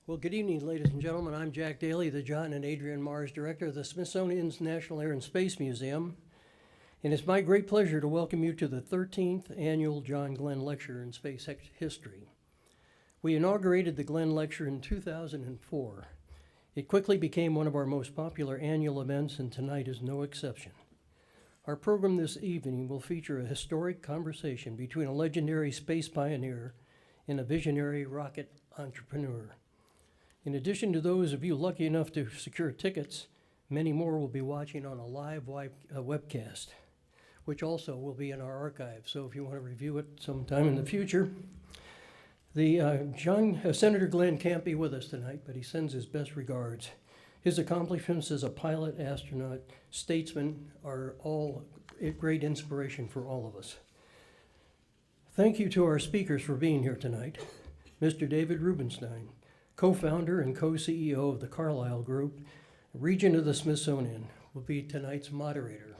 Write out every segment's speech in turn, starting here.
Well, good evening, ladies and gentlemen. I'm Jack Daly, the John and Adrian Mars Director of the Smithsonian's National Air and Space Museum. And it's my great pleasure to welcome you to the 13th Annual John Glenn Lecture in Space History. We inaugurated the Glenn Lecture in 2004. It quickly became one of our most popular annual events, and tonight is no exception. Our program this evening will feature a historic conversation between a legendary space pioneer and a visionary rocket entrepreneur. In addition to those of you lucky enough to secure tickets, many more will be watching on a live webcast, which also will be in our archive. So if you want to review it sometime in the future. Senator Glenn can't be with us tonight, but he sends his best regards. His accomplishments as a pilot, astronaut, statesman are all a great inspiration for all of us. Thank you to our speakers for being here tonight. Mr. David Rubenstein, co-founder and co-CEO of the Carlyle Group, Regent of the Smithsonian, will be tonight's moderator.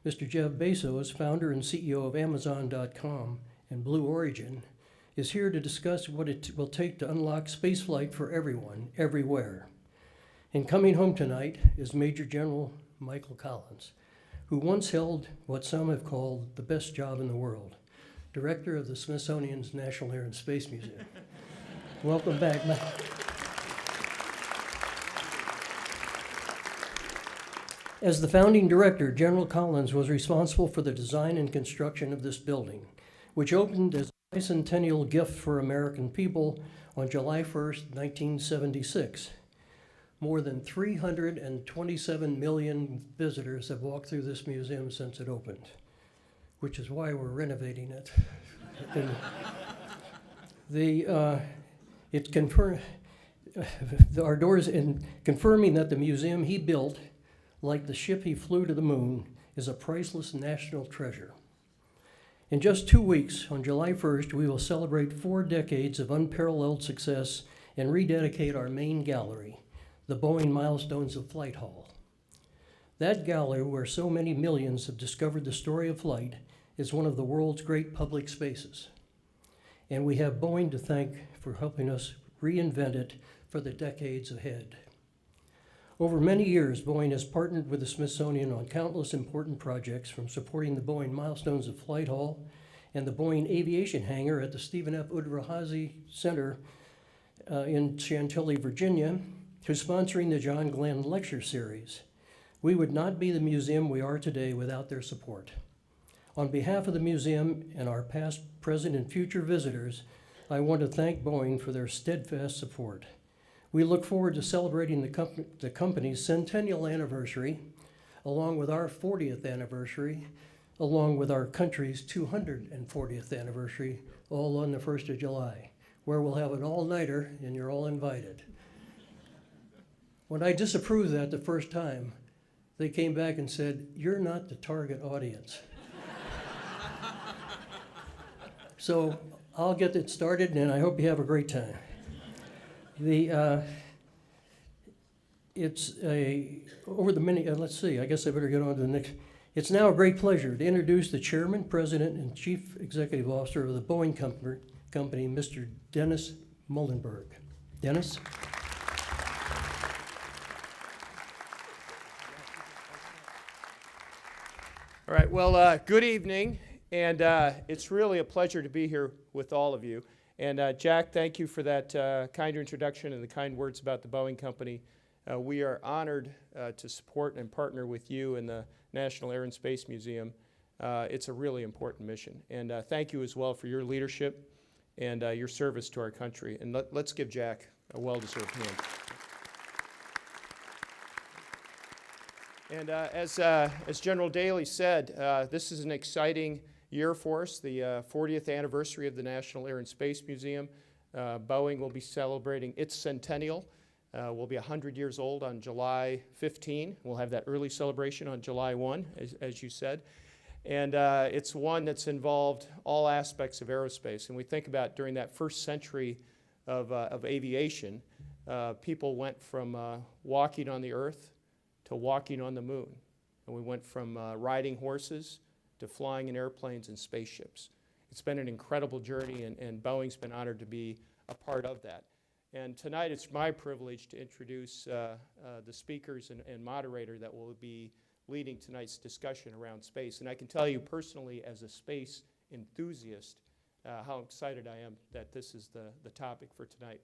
Mr. Jeff Bezos, founder and CEO of Amazon.com and Blue Origin, is here to discuss what it will take to unlock spaceflight for everyone, everywhere. And coming home tonight is Major General Michael Collins, who once held what some have called the best job in the world, Director of the Smithsonian's National Air and Space Museum. Welcome back, Mike. As the founding director, General Collins was responsible for the design and construction of this building, which opened as a bicentennial gift for American people on July 1st, 1976. More than 327 million visitors have walked through this museum since it opened, which is why we're renovating it. Our doors in confirming that the museum he built, like the ship he flew to the moon, is a priceless national treasure. In just 2 weeks, on July 1st, we will celebrate 4 decades of unparalleled success and rededicate our main gallery, the Boeing Milestones of Flight Hall. That gallery, where so many millions have discovered the story of flight, is one of the world's great public spaces. And we have Boeing to thank for helping us reinvent it for the decades ahead. Over many years, Boeing has partnered with the Smithsonian on countless important projects, from supporting the Boeing Milestones of Flight Hall and the Boeing Aviation Hangar at the Stephen F. Udvar-Hazy Center in Chantilly, Virginia, to sponsoring the John Glenn Lecture Series. We would not be the museum we are today without their support. On behalf of the museum and our past, present, and future visitors, I want to thank Boeing for their steadfast support. We look forward to celebrating the company's centennial anniversary, along with our 40th anniversary, along with our country's 240th anniversary, all on the 1st of July, where we'll have an all-nighter, and you're all invited. When I disapproved that the first time, they came back and said, "You're not the target audience." So I'll get it started, and I hope you have a great time. Let's see, I guess I better get on to the next. It's now a great pleasure to introduce the Chairman, President, and Chief Executive Officer of the Boeing Company, Mr. Dennis Muilenburg. Dennis? All right, well, good evening, and it's really a pleasure to be here with all of you. And Jack, thank you for that kind introduction and the kind words about the Boeing Company. We are honored to support and partner with you in the National Air and Space Museum. It's a really important mission. And thank you as well for your leadership and your service to our country. And let's give Jack a well-deserved hand. And as General Daly said, this is an exciting year for us, the 40th anniversary of the National Air and Space Museum. Boeing will be celebrating its centennial. We'll be 100 years old on July 15. We'll have that early celebration on July 1, as you said. And it's one that's involved all aspects of aerospace. And we think about during that first century of aviation, people went from walking on the earth to walking on the moon. And we went from riding horses to flying in airplanes and spaceships. It's been an incredible journey, and Boeing's been honored to be a part of that. And tonight it's my privilege to introduce the speakers and moderator that will be leading tonight's discussion around space. And I can tell you personally, as a space enthusiast, how excited I am that this is the topic for tonight.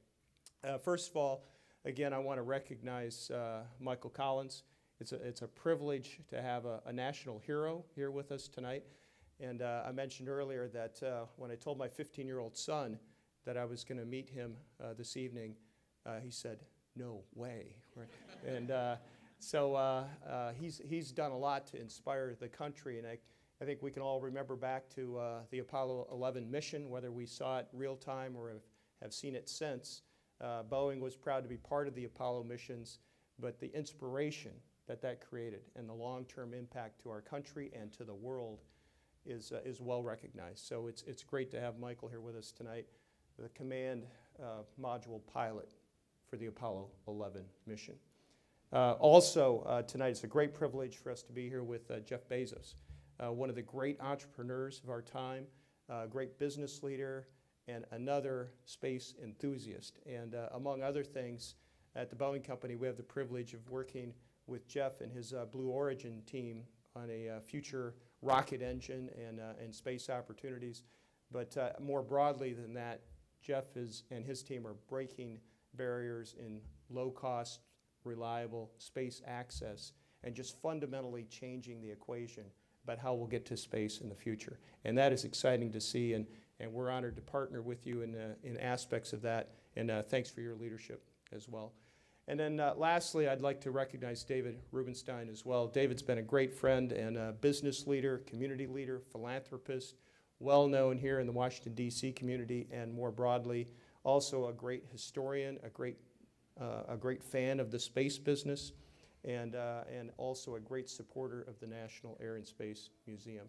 First of all, again, I want to recognize Michael Collins. It's a privilege to have a national hero here with us tonight. And I mentioned earlier that when I told my 15-year-old son that I was going to meet him this evening, he said, "No way." Right? And so he's done a lot to inspire the country, and I think we can all remember back to the Apollo 11 mission, whether we saw it real time or have seen it since. Boeing was proud to be part of the Apollo missions, but the inspiration that created and the long-term impact to our country and to the world is well recognized. So it's great to have Michael here with us tonight, the command module pilot for the Apollo 11 mission. Also, tonight it's a great privilege for us to be here with Jeff Bezos, one of the great entrepreneurs of our time, a great business leader, and another space enthusiast. And among other things, at the Boeing Company, we have the privilege of working with Jeff and his Blue Origin team on a future rocket engine and space opportunities. But more broadly than that, Jeff and his team are breaking barriers in low-cost, reliable space access and just fundamentally changing the equation about how we'll get to space in the future. And that is exciting to see, and we're honored to partner with you in aspects of that, and thanks for your leadership as well. And then lastly, I'd like to recognize David Rubenstein as well. David's been a great friend and a business leader, community leader, philanthropist, well known here in the Washington, D.C. community, and more broadly, also a great historian, a great fan of the space business, and also a great supporter of the National Air and Space Museum.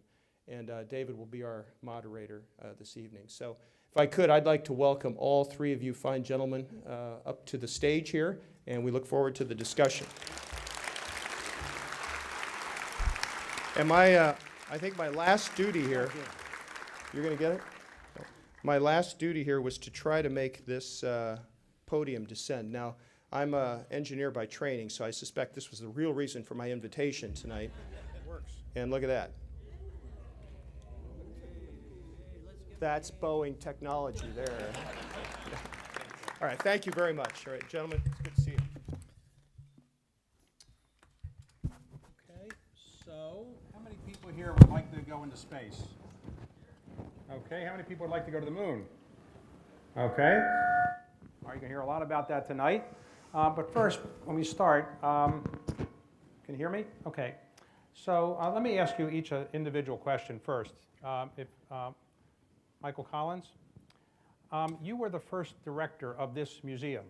And David will be our moderator this evening. So if I could, I'd like to welcome all three of you fine gentlemen up to the stage here, and we look forward to the discussion. And I think my last duty here, you're going to get it? My last duty here was to try to make this podium descend. Now, I'm an engineer by training, so I suspect this was the real reason for my invitation tonight. It works. And look at that. That's Boeing technology there. All right, thank you very much. All right, gentlemen, it's good to see you. Okay, so how many people here would like to go into space? Okay, how many people would like to go to the moon? Okay. All right, you're going to hear a lot about that tonight. But first, when we start, can you hear me? Okay. So let me ask you each an individual question first. Michael Collins, you were the first director of this museum.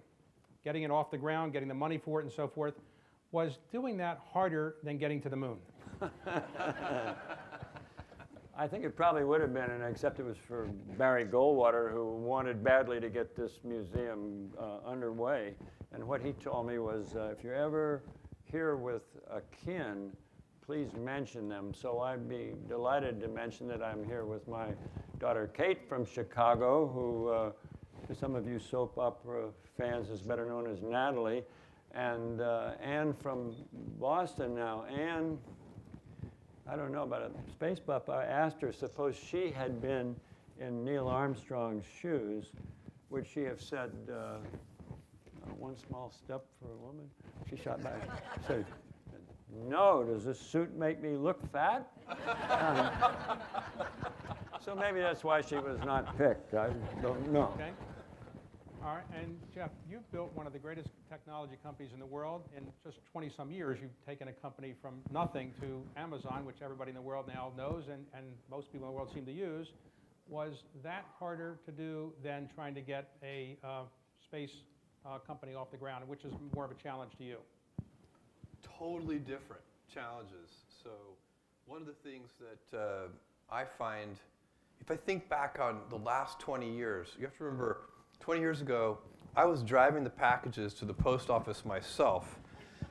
Getting it off the ground, getting the money for it and so forth. Was doing that harder than getting to the moon? I think it probably would have been, and except it was for Barry Goldwater, who wanted badly to get this museum underway. And what he told me was, if you're ever here with a kin, please mention them. So I'd be delighted to mention that I'm here with my daughter Kate from Chicago, who to some of you soap opera fans is better known as Natalie, and Anne from Boston now. Anne, I don't know about a space buff. I asked her, suppose she had been in Neil Armstrong's shoes, would she have said, one small step for a woman? She shot back and said, no, does this suit make me look fat? So maybe that's why she was not picked. I don't know. Okay. All right, and Jeff, you've built one of the greatest technology companies in the world. In just 20-some years, you've taken a company from nothing to Amazon, which everybody in the world now knows and most people in the world seem to use. Was that harder to do than trying to get a space company off the ground, which is more of a challenge to you? Totally different challenges. So one of the things that I find, if I think back on the last 20 years, you have to remember 20 years ago, I was driving the packages to the post office myself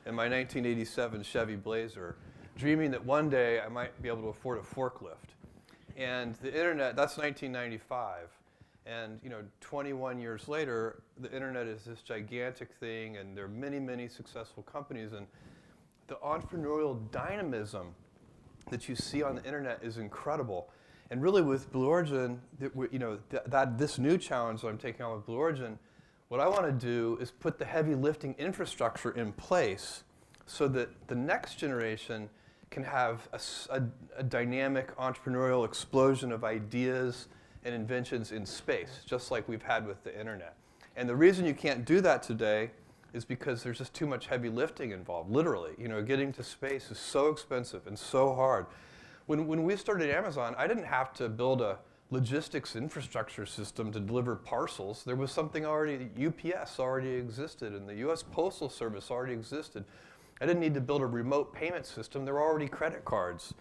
in my 1987 Chevy Blazer, dreaming that one day I might be able to afford a forklift. And the internet, that's 1995. And 21 years later, the internet is this gigantic thing, and there are many, many successful companies. And the entrepreneurial dynamism that you see on the internet is incredible. And really, with Blue Origin, this new challenge that I'm taking on with Blue Origin, what I want to do is put the heavy lifting infrastructure in place so that the next generation can have a dynamic entrepreneurial explosion of ideas and inventions in space, just like we've had with the internet. And the reason you can't do that today is because there's just too much heavy lifting involved, literally. Getting to space is so expensive and so hard. When we started Amazon, I didn't have to build a logistics infrastructure system to deliver parcels. There was something already, UPS already existed, and the US Postal Service already existed. I didn't need to build a remote payment system. There were already credit cards.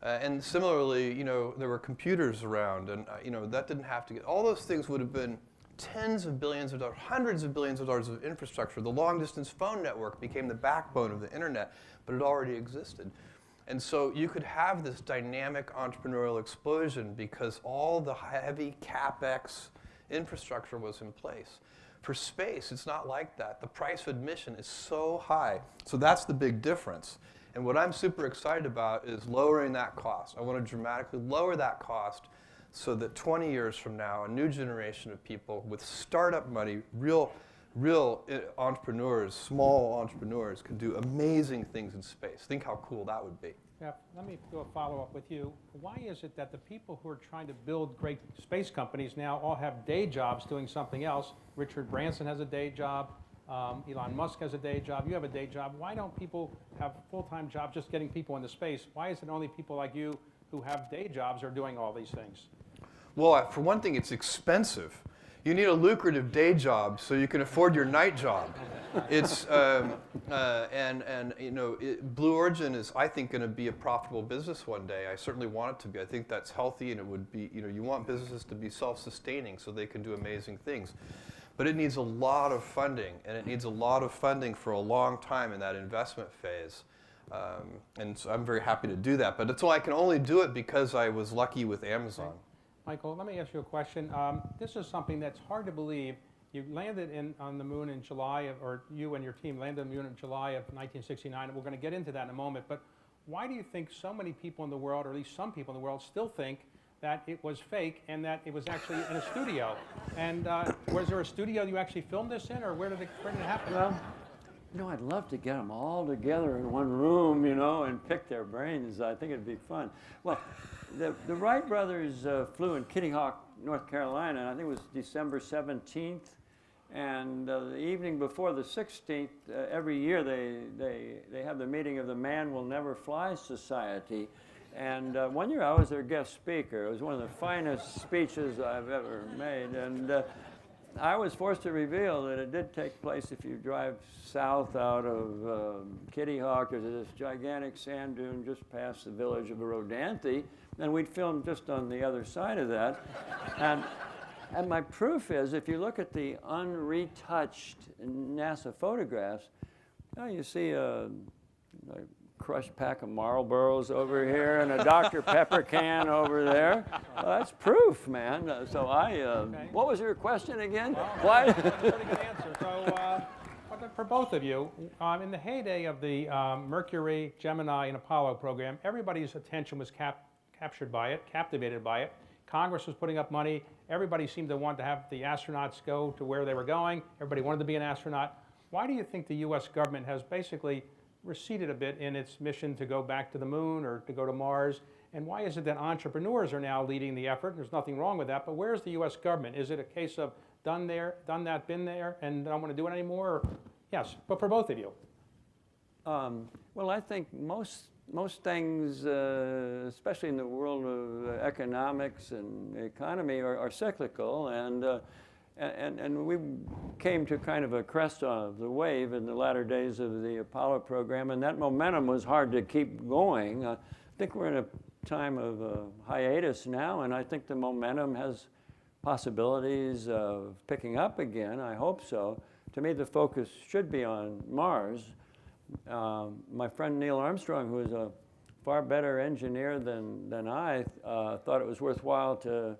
And similarly, there were computers around, and that didn't have to get, all those things would have been tens of billions of dollars, hundreds of billions of dollars of infrastructure. The long-distance phone network became the backbone of the internet, but it already existed. And so you could have this dynamic entrepreneurial explosion because all the heavy CapEx infrastructure was in place. For space, it's not like that. The price of admission is so high. So that's the big difference. And what I'm super excited about is lowering that cost. I want to dramatically lower that cost so that 20 years from now, a new generation of people with startup money, real entrepreneurs, small entrepreneurs, can do amazing things in space. Think how cool that would be. Yeah, let me do a follow-up with you. Why is it that the people who are trying to build great space companies now all have day jobs doing something else? Richard Branson has a day job. Elon Musk has a day job. You have a day job. Why don't people have full-time jobs just getting people into space? Why is it only people like you who have day jobs are doing all these things? Well, for one thing, it's expensive. You need a lucrative day job so you can afford your night job. It's Blue Origin is, I think, going to be a profitable business one day. I certainly want it to be. I think that's healthy, and it would be. You want businesses to be self-sustaining so they can do amazing things. But it needs a lot of funding, and it needs a lot of funding for a long time in that investment phase. And so I'm very happy to do that. But I can only do it because I was lucky with Amazon. Michael, let me ask you a question. This is something that's hard to believe. You landed on the moon in July, or you and your team landed on the moon in July of 1969, and we're going to get into that in a moment. But why do you think so many people in the world, or at least some people in the world, still think that it was fake and that it was actually in a studio? And was there a studio you actually filmed this in, or where did it happen? Well, I'd love to get them all together in one room, and pick their brains. I think it'd be fun. Well, the Wright brothers flew in Kitty Hawk, North Carolina, and I think it was December 17th. And the evening before the 16th, every year they have the meeting of the Man Will Never Fly Society. And one year I was their guest speaker. It was one of the finest speeches I've ever made. And I was forced to reveal that it did take place if you drive south out of Kitty Hawk. There's this gigantic sand dune just past the village of Rodanthe, and we'd filmed just on the other side of that. And my proof is, if you look at the unretouched NASA photographs, you see a crushed pack of Marlboros over here and a Dr. Pepper can over there. Well, that's proof, man. So Okay. What was your question again? Well, Why? that's a pretty good answer. So for both of you, in the heyday of the Mercury, Gemini, and Apollo program, everybody's attention was captured by it, captivated by it. Congress was putting up money. Everybody seemed to want to have the astronauts go to where they were going. Everybody wanted to be an astronaut. Why do you think the U.S. government has basically receded a bit in its mission to go back to the moon or to go to Mars? And why is it that entrepreneurs are now leading the effort? There's nothing wrong with that, but where's the U.S. government? Is it a case of done that, been there, and don't want to do it anymore? Or, yes, but for both of you. Well, I think most things, especially in the world of economics and economy, are cyclical, and we came to kind of a crest of the wave in the latter days of the Apollo program, and that momentum was hard to keep going. I think we're in a time of hiatus now, and I think the momentum has possibilities of picking up again. I hope so. To me, the focus should be on Mars. My friend Neil Armstrong, who is a far better engineer than I, thought it was worthwhile to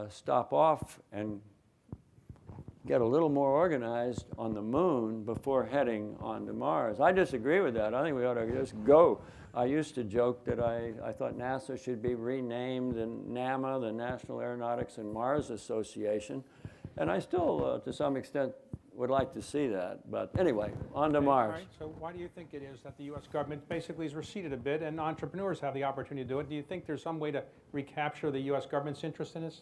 stop off and get a little more organized on the moon before heading on to Mars. I disagree with that. I think we ought to just go. I used to joke that I thought NASA should be renamed NAMA, the National Aeronautics and Mars Association. And I still, to some extent, would like to see that. But anyway, on to Mars. All right, so why do you think it is that the U.S. government basically has receded a bit and entrepreneurs have the opportunity to do it? Do you think there's some way to recapture the U.S. government's interest in this?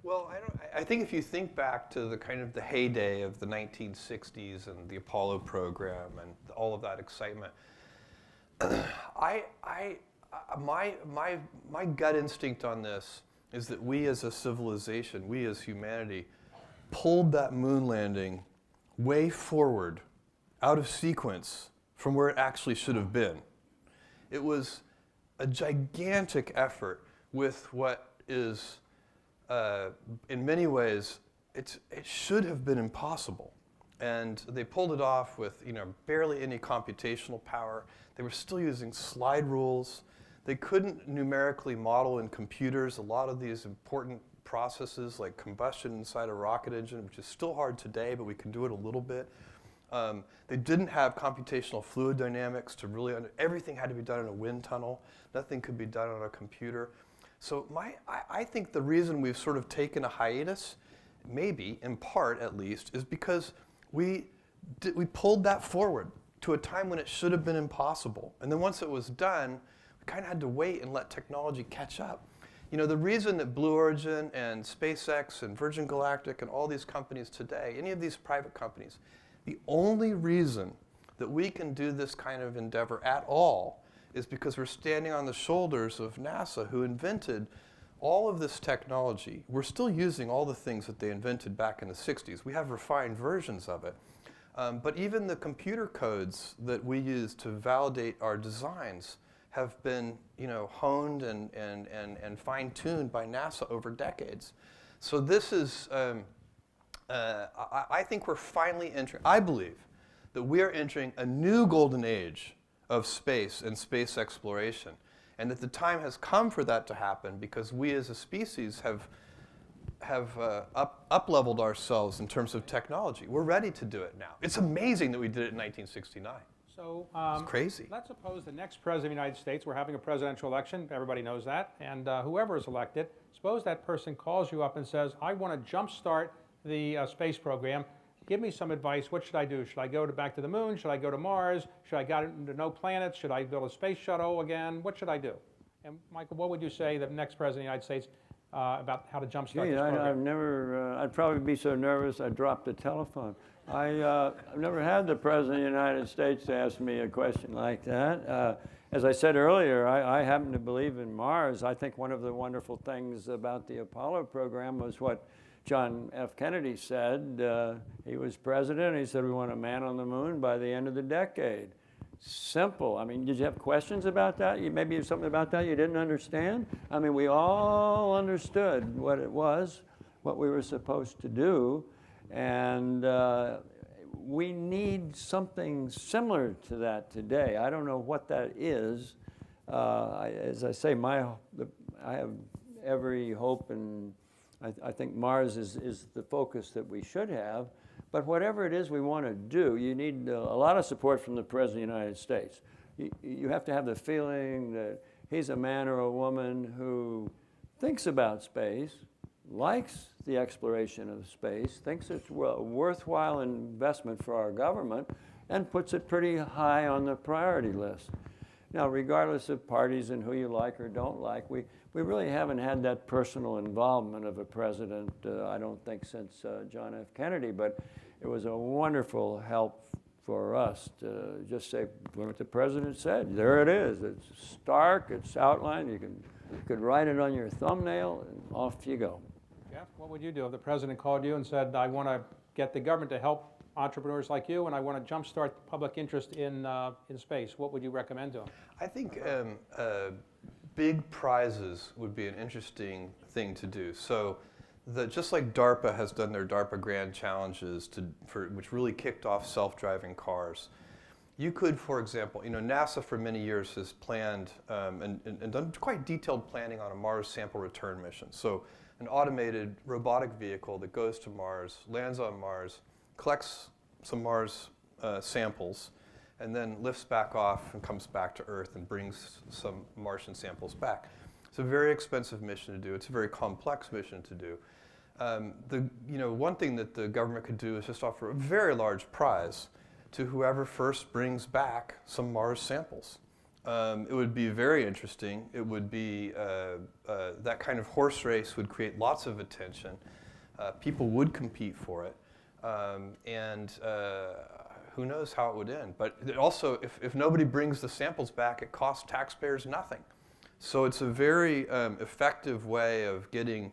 Well, I think if you think back to the kind of the heyday of the 1960s and the Apollo program and all of that excitement, my gut instinct on this is that we as a civilization, we as humanity, pulled that moon landing way forward, out of sequence from where it actually should have been. It was a gigantic effort with what is, in many ways, it should have been impossible. And they pulled it off with barely any computational power. They were still using slide rules. They couldn't numerically model in computers a lot of these important processes like combustion inside a rocket engine, which is still hard today, but we can do it a little bit. They didn't have computational fluid dynamics to really, everything had to be done in a wind tunnel. Nothing could be done on a computer. So I think the reason we've sort of taken a hiatus, maybe in part at least, is because we pulled that forward to a time when it should have been impossible. And then once it was done, we kind of had to wait and let technology catch up. The reason that Blue Origin and SpaceX and Virgin Galactic and all these companies today, any of these private companies, the only reason that we can do this kind of endeavor at all is because we're standing on the shoulders of NASA, who invented all of this technology. We're still using all the things that they invented back in the 60s. We have refined versions of it. But even the computer codes that we use to validate our designs have been honed and fine-tuned by NASA over decades. So this is, I think we're finally entering, I believe that we are entering a new golden age of space and space exploration. And that the time has come for that to happen because we as a species have up-leveled ourselves in terms of technology. We're ready to do it now. It's amazing that we did it in 1969. So it's crazy. Let's suppose the next president of the United States, we're having a presidential election, everybody knows that, and whoever is elected, suppose that person calls you up and says, I want to jumpstart the space program. Give me some advice. What should I do? Should I go back to the moon? Should I go to Mars? Should I go to no planets? Should I build a space shuttle again? What should I do? And Michael, what would you say the next president of the United States about how to jumpstart this program? I've never, I'd probably be so nervous I'd drop the telephone. I've never had the President of the United States ask me a question like that. As I said earlier, I happen to believe in Mars. I think one of the wonderful things about the Apollo program was what John F. Kennedy said. He was president. He said, we want a man on the moon by the end of the decade. Simple. I mean, did you have questions about that? Maybe something about that you didn't understand? I mean, we all understood what it was, what we were supposed to do, and we need something similar to that today. I don't know what that is. As I say, I have every hope, and I think Mars is the focus that we should have. But whatever it is we want to do, you need a lot of support from the President of the United States. You have to have the feeling that he's a man or a woman who thinks about space, likes the exploration of space, thinks it's a worthwhile investment for our government, and puts it pretty high on the priority list. Now, regardless of parties and who you like or don't like, we really haven't had that personal involvement of a president, I don't think, since John F. Kennedy, but it was a wonderful help for us to just say what the president said. There it is. It's stark, it's outlined. You could write it on your thumbnail, and off you go. Jeff, what would you do if the president called you and said, I want to get the government to help entrepreneurs like you, and I want to jumpstart public interest in space? What would you recommend to them? I think big prizes would be an interesting thing to do. So, just like DARPA has done their DARPA Grand Challenges, which really kicked off self-driving cars, you could, for example, NASA for many years has planned and done quite detailed planning on a Mars sample return mission. So an automated robotic vehicle that goes to Mars, lands on Mars, collects some Mars samples, and then lifts back off and comes back to Earth and brings some Martian samples back. It's a very expensive mission to do. It's a very complex mission to do. One thing that the government could do is just offer a very large prize to whoever first brings back some Mars samples. It would be very interesting. It would be, that kind of horse race would create lots of attention. People would compete for it. Who knows how it would end. But it also, if nobody brings the samples back, it costs taxpayers nothing. So it's a very effective way of getting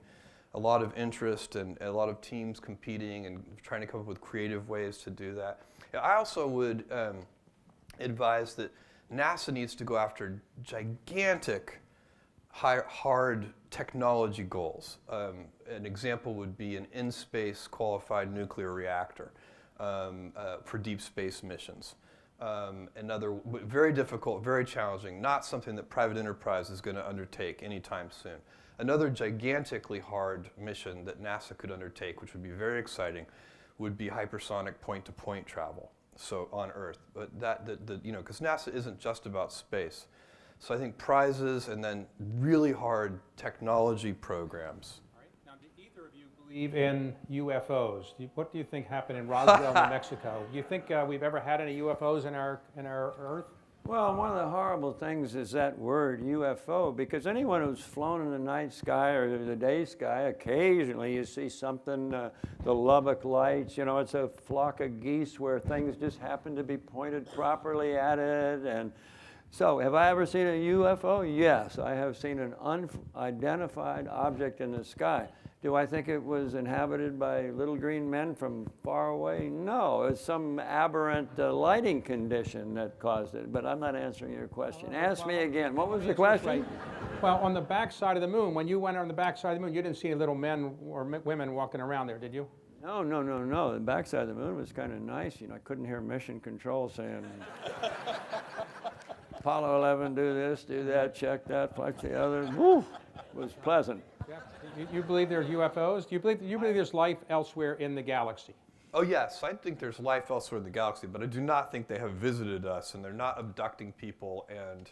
a lot of interest and a lot of teams competing and trying to come up with creative ways to do that. I also would advise that NASA needs to go after gigantic, hard technology goals. An example would be an in-space qualified nuclear reactor for deep space missions. Another very difficult, very challenging, not something that private enterprise is going to undertake anytime soon. Another gigantically hard mission that NASA could undertake, which would be very exciting, would be hypersonic point-to-point travel, so on Earth. But because NASA isn't just about space. So I think prizes and then really hard technology programs. All right. Now, do either of you believe in UFOs? What do you think happened in Roswell, New Mexico? Do you think we've ever had any UFOs in our Earth? Well, one of the horrible things is that word UFO, because anyone who's flown in the night sky or the day sky, occasionally you see something, the Lubbock Lights, you know, it's a flock of geese where things just happen to be pointed properly at it. And so, have I ever seen a UFO? Yes, I have seen an unidentified object in the sky. Do I think it was inhabited by little green men from far away? No, it's some aberrant lighting condition that caused it, but I'm not answering your question. Ask me again. What was the question? Right. Well, on the back side of the moon, when you went on the back side of the moon, you didn't see any little men or women walking around there, did you? No. The backside of the moon was kind of nice. You know, I couldn't hear mission control saying, Apollo 11, do this, do that, check that, flight the other. Woo! It was pleasant. Yeah. You believe there's UFOs? Do you believe there's life elsewhere in the galaxy? Oh yes, I think there's life elsewhere in the galaxy, but I do not think they have visited us, and they're not abducting people, and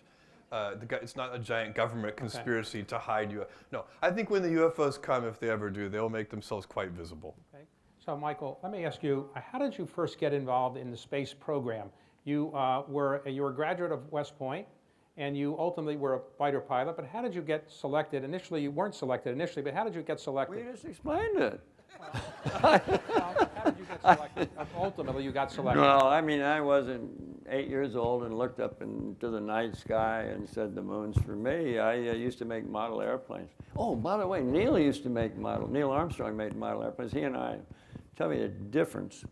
it's not a giant government conspiracy to hide you. No, I think when the UFOs come, if they ever do, they'll make themselves quite visible. Okay. So Michael, let me ask you, how did you first get involved in the space program? You were a graduate of West Point, and you ultimately were a fighter pilot, but how did you get selected? Initially, you weren't selected initially, but how did you get selected? We just explained it. How did you get selected? Ultimately, you got selected. Well, I mean, I wasn't 8 years old and looked up into the night sky and said the moon's for me. I used to make model airplanes. Oh, by the way, Neil Armstrong made model airplanes. He and I, tell me the difference.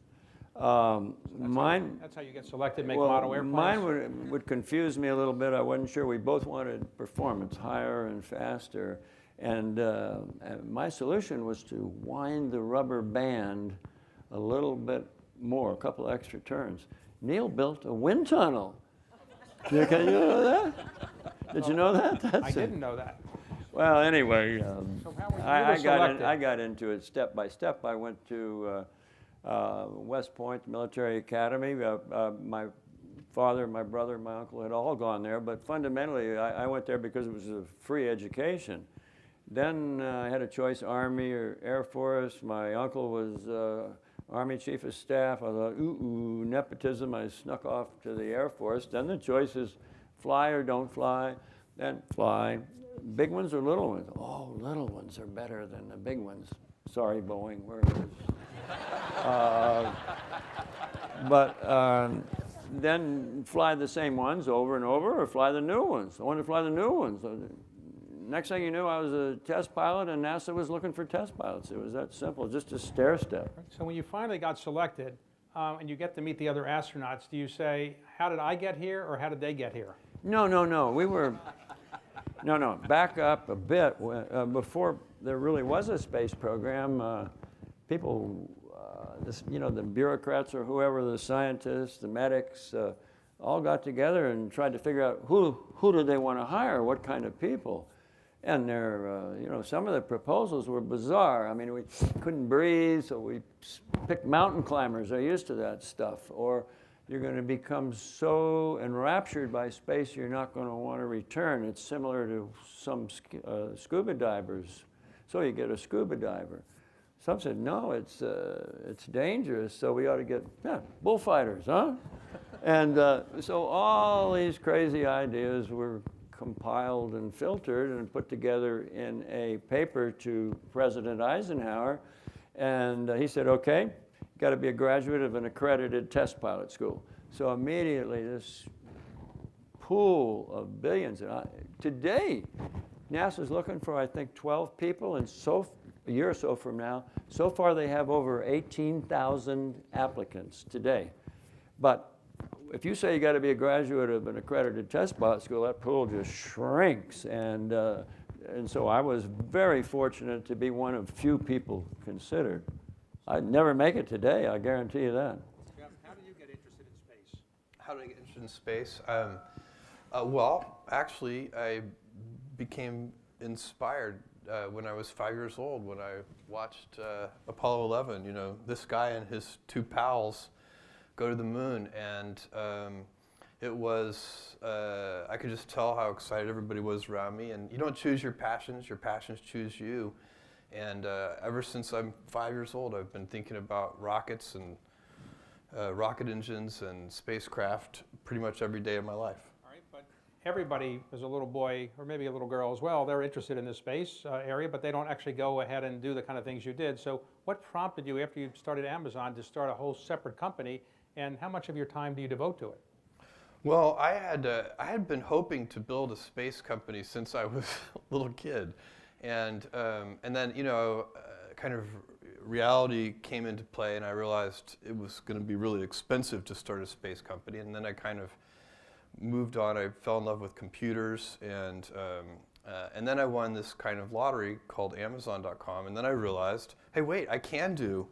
That's how you get selected, make model airplanes? Mine would confuse me a little bit. I wasn't sure. We both wanted performance, higher and faster. And my solution was to wind the rubber band a little bit more, a couple extra turns. Neil built a wind tunnel. Can you know that? Did you know that? I didn't know that. Well, anyway, So how were you I got into it step by step. I went to West Point Military Academy. My father, my brother, my uncle had all gone there, but fundamentally I went there because it was a free education. Then I had a choice, Army or Air Force. My uncle was Army Chief of Staff. I thought, ooh, nepotism. I snuck off to the Air Force. Then the choice is fly or don't fly. Then fly. Big ones or little ones? Oh, little ones are better than the big ones. Sorry, Boeing, where it is. But then fly the same ones over and over, or fly the new ones. I wanted to fly the new ones. Next thing you knew, I was a test pilot, and NASA was looking for test pilots. It was that simple, just a stair step. So when you finally got selected, and you get to meet the other astronauts, do you say, how did I get here, or how did they get here? No. We were, no. Back up a bit. Before there really was a space program, people, the bureaucrats or whoever, the scientists, the medics, all got together and tried to figure out who do they want to hire, what kind of people. And you know, some of the proposals were bizarre. I mean, we couldn't breathe, so we picked mountain climbers. They're used to that stuff. Or you're going to become so enraptured by space, you're not going to want to return. It's similar to some scuba divers. So you get a scuba diver. Some said, no, it's dangerous, so we ought to get bullfighters, huh? And so all these crazy ideas were compiled and filtered and put together in a paper to President Eisenhower. And he said, okay, got to be a graduate of an accredited test pilot school. So immediately this pool of billions. Today, NASA's looking for, I think, 12 people, and a year or so from now, so far they have over 18,000 applicants today. But if you say you got to be a graduate of an accredited test pilot school, that pool just shrinks. And so I was very fortunate to be one of few people considered. I'd never make it today, I guarantee you that. Jeff, how did you get interested in space? How did I get interested in space? Well, actually, I became inspired when I was 5 years old, when I watched Apollo 11. You know, this guy and his two pals go to the moon, and it was, I could just tell how excited everybody was around me. And you don't choose your passions choose you. And ever since I'm 5 years old, I've been thinking about rockets and rocket engines and spacecraft pretty much every day of my life. All right, but everybody, as a little boy, or maybe a little girl as well, they're interested in the space area, but they don't actually go ahead and do the kind of things you did. So what prompted you, after you started Amazon, to start a whole separate company, and how much of your time do you devote to it? Well, I had been hoping to build a space company since I was a little kid. And then, you know, kind of reality came into play, and I realized it was going to be really expensive to start a space company. And then I kind of moved on. I fell in love with computers, and then I won this kind of lottery called Amazon.com. And then I realized, hey, wait, I can do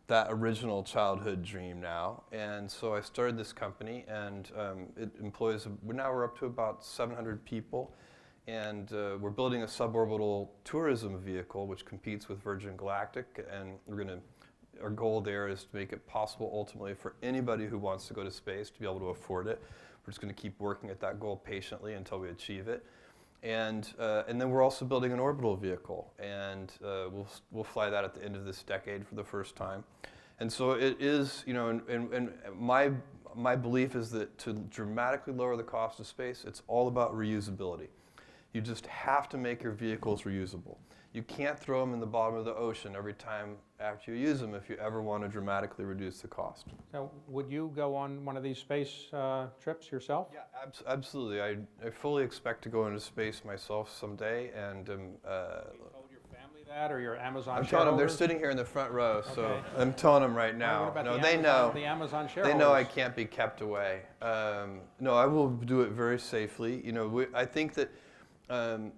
that original childhood dream now. And so I started this company, and it employs, now we're up to about 700 people. And we're building a suborbital tourism vehicle which competes with Virgin Galactic, and our goal there is to make it possible ultimately for anybody who wants to go to space to be able to afford it. We're just going to keep working at that goal patiently until we achieve it. And then we're also building an orbital vehicle, and we'll fly that at the end of this decade for the first time. And so it is, you know, and my belief is that to dramatically lower the cost of space, it's all about reusability. You just have to make your vehicles reusable. You can't throw them in the bottom of the ocean every time after you use them if you ever want to dramatically reduce the cost. So would you go on one of these space trips yourself? Yeah, absolutely. I fully expect to go into space myself someday. And Have you told your family that, or your Amazon I'm telling them, they're shareholders? sitting here in the front row, so Okay. I'm telling them right What now. about No, the they Amazon- know. The Amazon They shareholders. know I can't be kept away. No, I will do it very safely. You know, I think that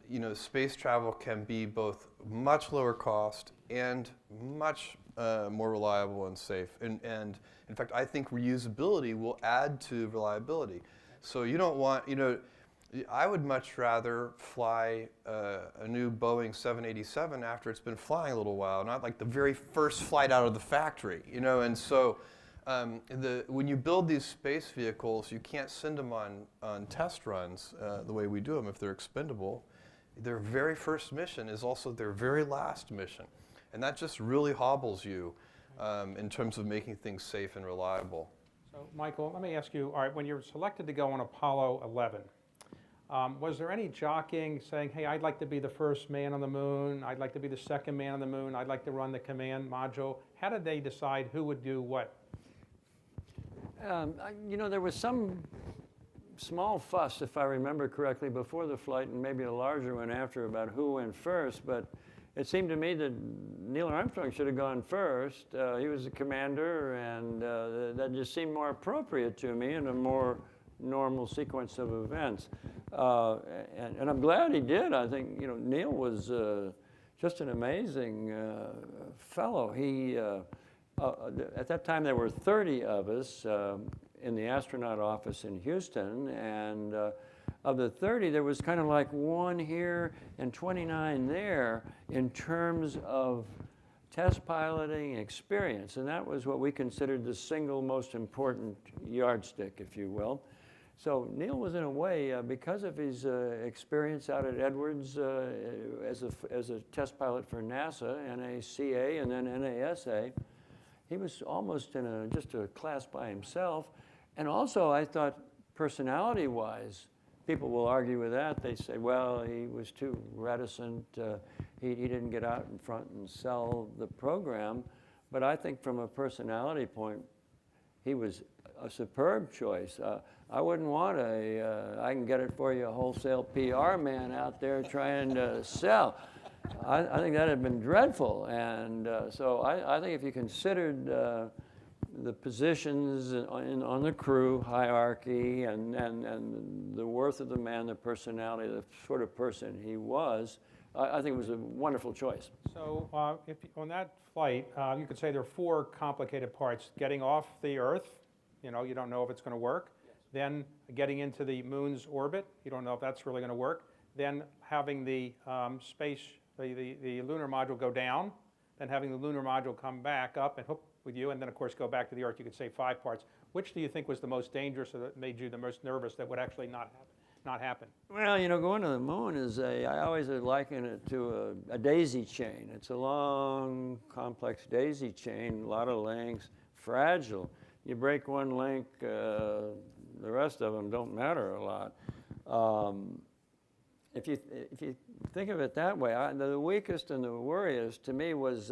you know, space travel can be both much lower cost and much more reliable and safe. And in fact, I think reusability will add to reliability. So you don't want, you know, I would much rather fly a new Boeing 787 after it's been flying a little while, not like the very first flight out of the factory, you know. And so when you build these space vehicles, you can't send them on test runs the way we do them if they're expendable. Their very first mission is also their very last mission. And that just really hobbles you in terms of making things safe and reliable. So, Michael, let me ask you, all right, when you're selected to go on Apollo 11, was there any jockeying saying, hey, I'd like to be the first man on the moon, I'd like to be the second man on the moon, I'd like to run the command module? How did they decide who would do what? You know, there was some small fuss, if I remember correctly, before the flight, and maybe a larger one after, about who went first. But it seemed to me that Neil Armstrong should have gone first. He was the commander, and that just seemed more appropriate to me in a more normal sequence of events. And I'm glad he did. I think, you know, Neil was just an amazing fellow. He at that time, there were 30 of us in the astronaut office in Houston, and of the 30, there was kind of like 1 here and 29 there in terms of test piloting experience. And that was what we considered the single most important yardstick, if you will. So Neil was, in a way, because of his experience out at Edwards as a test pilot for NASA, NACA, and then NASA, he was almost in just a class by himself. And also, I thought, personality-wise, people will argue with that. They say, well, he was too reticent. He didn't get out in front and sell the program. But I think from a personality point, he was a superb choice. I wouldn't want I can get it for you, a wholesale PR man out there trying to sell. I think that had been dreadful. And so I think if you considered the positions on the crew hierarchy and the worth of the man, the personality, the sort of person he was, I think it was a wonderful choice. So if on that flight, you could say there are 4 complicated parts. Getting off the Earth, you don't know if it's going to work. Then getting into the moon's orbit, you don't know if that's really going to work. Then having the the lunar module go down, then having the lunar module come back up and hook with you, and then of course go back to the Earth. You could say 5 parts. Which do you think was the most dangerous, or that made you the most nervous, that would actually not happen? Well, going to the moon is I always liken it to a daisy chain. It's a long, complex daisy chain, a lot of links, fragile. You break one link, the rest of them don't matter a lot. If you think of it that way, the weakest and the worriest to me was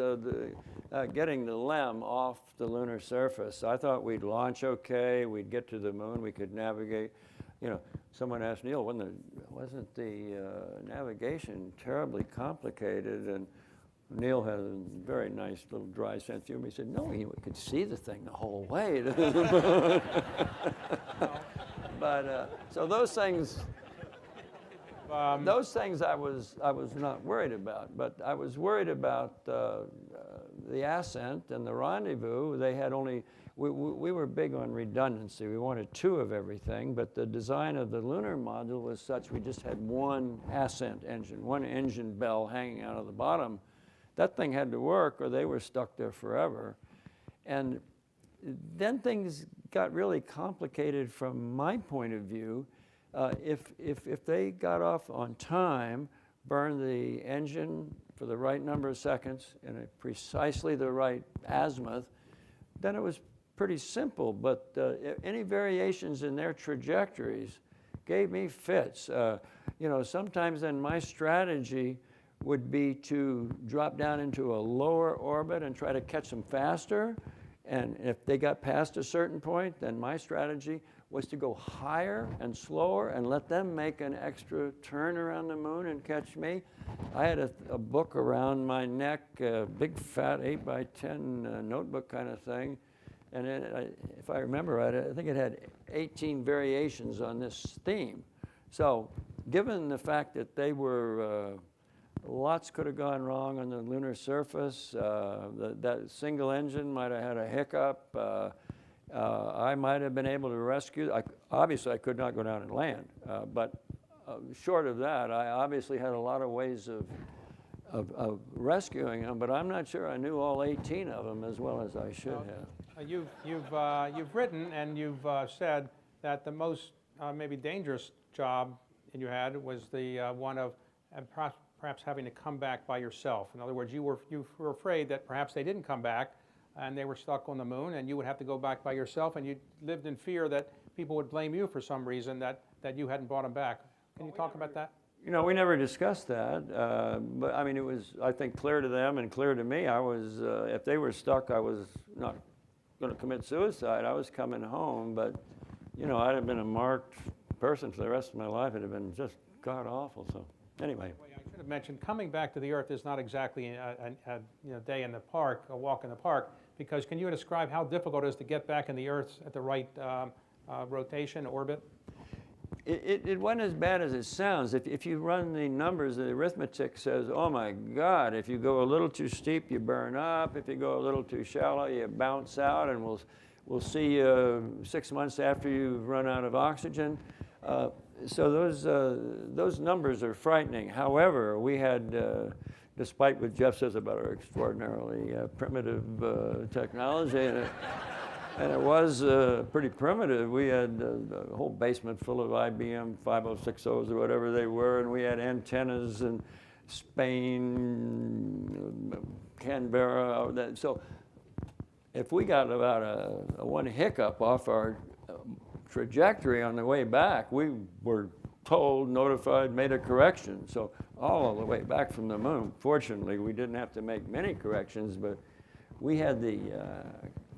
getting the LEM off the lunar surface. I thought we'd launch okay, we'd get to the moon, we could navigate. Someone asked Neil, wasn't the navigation terribly complicated? And Neil had a very nice little dry sense of humor. He said, no, we could see the thing the whole way to the moon. But so those things I was not worried about. But I was worried about the ascent and the rendezvous. They had only, we were big on redundancy. We wanted 2 of everything, but the design of the lunar module was such we just had 1 ascent engine, 1 engine bell hanging out of the bottom. That thing had to work or they were stuck there forever. And then things got really complicated from my point of view. If they got off on time, burned the engine for the right number of seconds in precisely the right azimuth, then it was pretty simple. But any variations in their trajectories gave me fits. Sometimes then my strategy would be to drop down into a lower orbit and try to catch them faster. And if they got past a certain point, then my strategy was to go higher and slower and let them make an extra turn around the moon and catch me. I had a book around my neck, a big fat 8x10 notebook kind of thing. And if I remember right, I think it had 18 variations on this theme. So given the fact that they were lots could have gone wrong on the lunar surface. That single engine might have had a hiccup. I might have been able to rescue. Obviously, I could not go down and land. But short of that, I obviously had a lot of ways of rescuing them. But I'm not sure I knew all 18 of them as well as I should have. You've written and you've said that the most maybe dangerous job you had was the one of perhaps having to come back by yourself. In other words, you were afraid that perhaps they didn't come back and they were stuck on the moon and you would have to go back by yourself, and you lived in fear that people would blame you for some reason that you hadn't brought them back. Can you talk about that? We never discussed that, but I mean, it was, I think, clear to them and clear to me. I was, if they were stuck, I was not going to commit suicide. I was coming home, but, I'd have been a marked person for the rest of my life. It'd have been just god-awful, so anyway. Well, I should have mentioned, coming back to the Earth is not exactly a day in the park, a walk in the park, because can you describe how difficult it is to get back in the Earth at the right rotation, orbit? It wasn't as bad as it sounds. If you run the numbers, the arithmetic says, oh my God, if you go a little too steep, you burn up. If you go a little too shallow, you bounce out, and we'll see you 6 months after you've run out of oxygen. So those numbers are frightening. However, we had, despite what Jeff says about our extraordinarily primitive technology, and it was pretty primitive. We had a whole basement full of IBM 5060s or whatever they were, and we had antennas in Spain, Canberra. So if we got about a one hiccup off our trajectory on the way back, we were told, notified, made a correction. So all the way back from the moon, fortunately, we didn't have to make many corrections, but we had the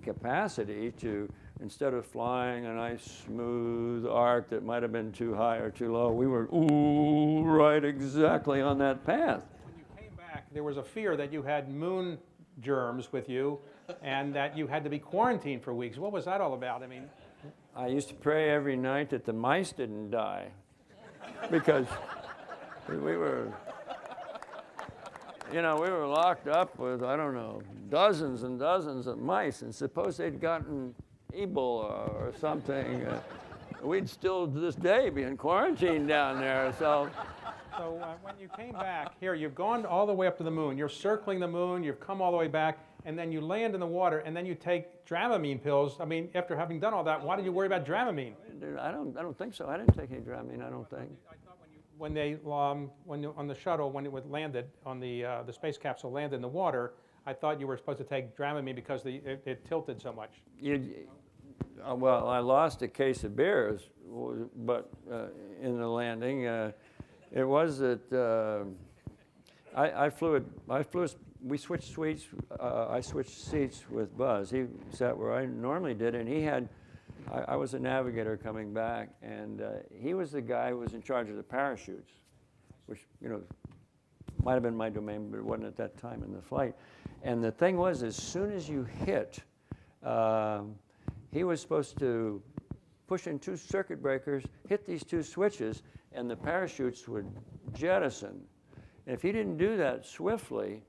capacity to, instead of flying a nice smooth arc that might have been too high or too low, we were right exactly on that path. When you came back, there was a fear that you had moon germs with you and that you had to be quarantined for weeks. What was that all about? I mean, I used to pray every night that the mice didn't die, because we were, we were locked up with, I don't know, dozens and dozens of mice, and suppose they'd gotten Ebola or something, we'd still to this day be in quarantine down there. So when you came back here, you've gone all the way up to the moon. You're circling the moon. You've come all the way back, and then you land in the water, and then you take Dramamine pills. I mean, after having done all that, why did you worry about Dramamine? I don't think so. I didn't take any Dramamine. I don't think. I thought when on the shuttle, when it landed on the space capsule landed in the water, I thought you were supposed to take Dramamine because it tilted so much. Well, I lost a case of beers, but in the landing, it was that we switched seats. I switched seats with Buzz. He sat where I normally did, and he had. I was a navigator coming back, and he was the guy who was in charge of the parachutes, which might have been my domain, but it wasn't at that time in the flight. And the thing was, as soon as you hit, he was supposed to push in 2 circuit breakers, hit these 2 switches, and the parachutes would jettison. And if he didn't do that swiftly,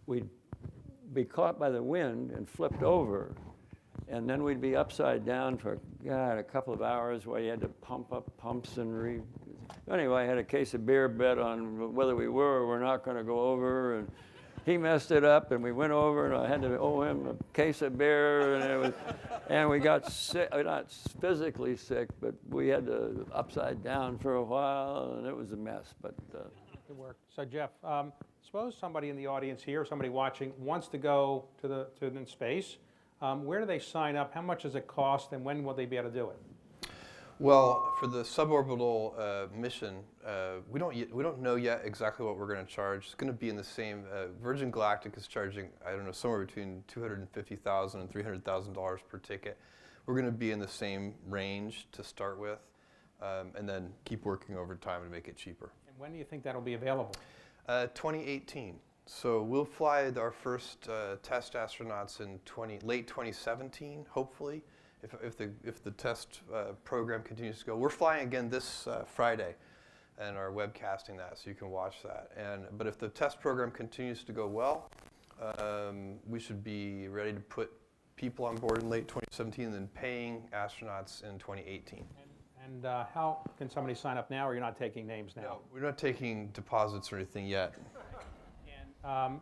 we'd be caught by the wind and flipped over. And then we'd be upside down for, a couple of hours while you had to pump up pumps and Anyway, I had a case of beer bet on whether we were or were not going to go over, and he messed it up, and we went over, and I had to owe him a case of beer, and we got sick, not physically sick, but we had to upside down for a while, and it was a mess. But Good work. So Jeff, suppose somebody in the audience here, somebody watching, wants to go to space. Where do they sign up? How much does it cost, and when will they be able to do it? Well, for the suborbital mission, we don't know yet exactly what we're going to charge. It's going to be in the same. Virgin Galactic is charging, I don't know, somewhere between $250,000 and $300,000 per ticket. We're going to be in the same range to start with, and then keep working over time to make it cheaper. And when do you think that'll be available? 2018. So we'll fly our first test astronauts in late 2017, hopefully. If the test program continues to go. We're flying again this Friday and are webcasting that, so you can watch that. But if the test program continues to go well, we should be ready to put people on board in late 2017 and then paying astronauts in 2018. And how can somebody sign up now, or you're not taking names now? No, we're not taking deposits or anything yet.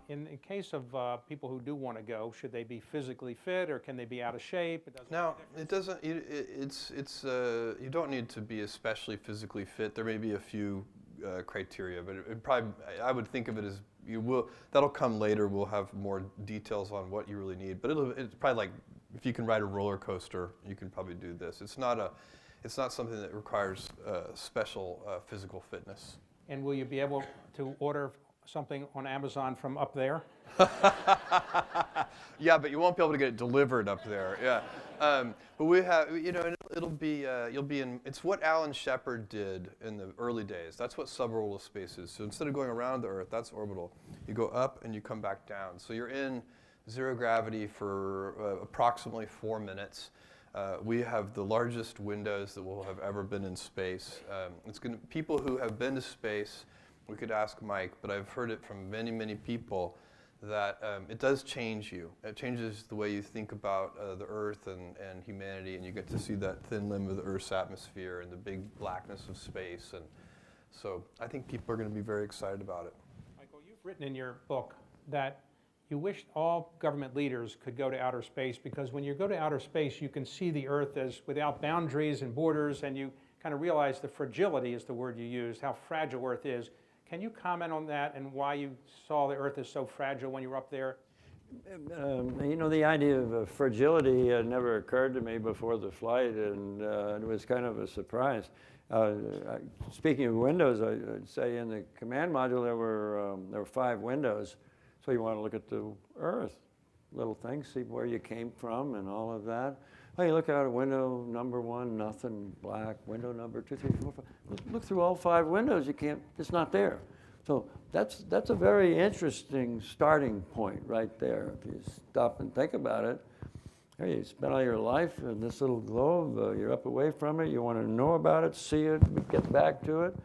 In case of people who do want to go, should they be physically fit, or can they be out of shape? No, it doesn't. You don't need to be especially physically fit. There may be a few criteria, but it probably, I would think of it as that'll come later. We'll have more details on what you really need. But it's probably like if you can ride a roller coaster, you can probably do this. It's not something that requires special physical fitness. And will you be able to order something on Amazon from up there? Yeah, but you won't be able to get it delivered up there. Yeah, but we have, it'll be you'll be in. It's what Alan Shepard did in the early days. That's what suborbital space is. So instead of going around the Earth, that's orbital. You go up and you come back down. So you're in zero gravity for approximately 4 minutes. We have the largest windows that will have ever been in space. People who have been to space. We could ask Mike, but I've heard it from many, many people that it does change you. It changes the way you think about the Earth and humanity, and you get to see that thin limb of the Earth's atmosphere and the big blackness of space. And so I think people are going to be very excited about it. Michael, you've written in your book that you wish all government leaders could go to outer space, because when you go to outer space, you can see the Earth as without boundaries and borders, and you kind of realize the fragility is the word you used, how fragile Earth is. Can you comment on that and why you saw the Earth as so fragile when you were up there? You know, the idea of fragility never occurred to me before the flight, and it was kind of a surprise. Speaking of windows, I'd say in the command module there were 5 windows. So you want to look at the Earth, little things, see where you came from and all of that. Oh, you look out at window number 1, nothing, black. Window number 2, 3, 4, 5. Look through all 5 windows. You can't. It's not there. So that's a very interesting starting point right there. If you stop and think about it, hey, you spent all your life in this little globe. You're up away from it. You want to know about it, see it, get back to it.